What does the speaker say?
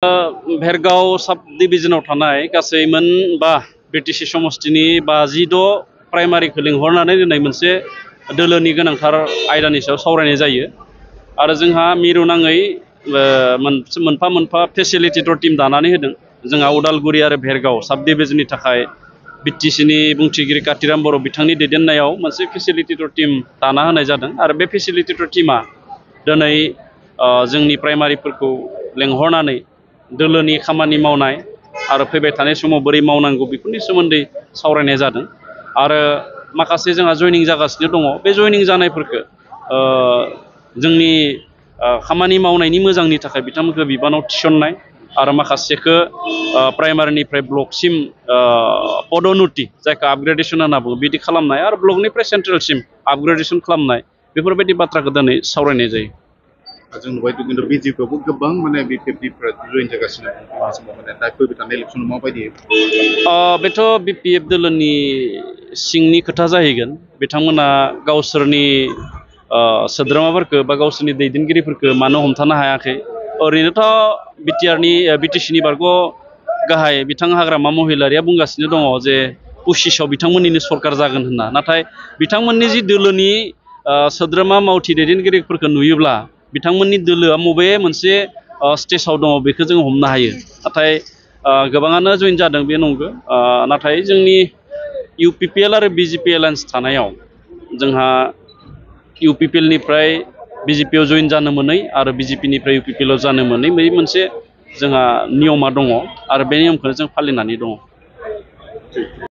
भेरगाव सब डिविजनाव थानाय गासै मोनबा बिटिसि समष्टिनि 56 प्राइमारिखौ लिंहरनानै दिनै मोनसे दोलोनि गोनांथार आयदानि सायाव सावरायनाय जायो आरो जोंहा मिरु नाङै मोनफा मोनफा फेसिलिटेटर टीम दानानै होदों जोंहा उदालगुरि आरो भेरगाव सब डिविजननि थाखाय बिटिसिनि बुंथिगिरि कातिराम बर' बिथांनि दैदेननायाव मोनसे फेसिलिटेटर टीम दाना होनाय जादों आरो बे फेसिलिटेटर टीमा दिनै जोंनि प्राइमारिफोरखौ लेंहरनानै दोलोनि खामानि मावनाय आरो फैबाय थानाय समाव बोरै मावनांगौ बेफोरनि सोमोन्दै सावरायनाय जादों आरो माखासे जोंहा जयनिं जागासिनो दङ बे जयनिं जानायफोरखौ जोंनि खामानि मावनायनि मोजांनि थाखाय बिथांमोनखौ बिबानाव थिसननाय आरो माखासेखौ प्राइमारिनिफ्राय ब्लकसिम पदोन्नति जायखौ आपग्रेडेसन होनना बुङो बिदि खालामनाय आरो ब्लकनिफ्राय सेन्ट्रेलसिम आपग्रेडेसन खालामनाय बेफोरबायदि बाथ्राखौ दिनै सावरायनाय जायो। जों नुबाय खिन्थु बिजेपियावबो गोबां माने बिपिएफनिफ्राय जयेन जागासिनो माने दा फैबाय थानाय इलेक्सनाव माबायदि बेथ' बिपिएफ दोलोनि सिंनि खोथा जाहैगोन बिथांमोना गावसोरनि सोद्रोमाफोरखौ बा गावसोरनि दैदेनगिरिफोरखौ मानो हमथानो हायाखै ओरैनोथ' बिटिसिनि बारग' गाहाय बिथां हाग्रामा महिलारिया बुंगासिनो दङ जे 25आव बिथांमोननिनो सरकार जागोन होनना नाथाय बिथांमोननि जि दोलोनि सोद्रोमा मावथि दैदेनगिरिफोरखौ नुयोब्ला बिथांमोननि दोलोआ बबे मोनसे स्टेजाव दङ बेखौ जों हमनो हायो नाथाय गोबाङानो जयेन जादों बे नंगौ नाथाय जोंनि इउपिपिएल आरो बिजेपि एलायन्स थानायाव जोंहा इउपिपिएलनिफ्राय बिजेपिआव जयेन जानो मोनै आरो बिजेपिनिफ्राय इउपिपिएलआव जानो मोनै बे मोनसे जोंहा नियमा दङ आरो बे नियमखौनो जों फालिनानै दङ।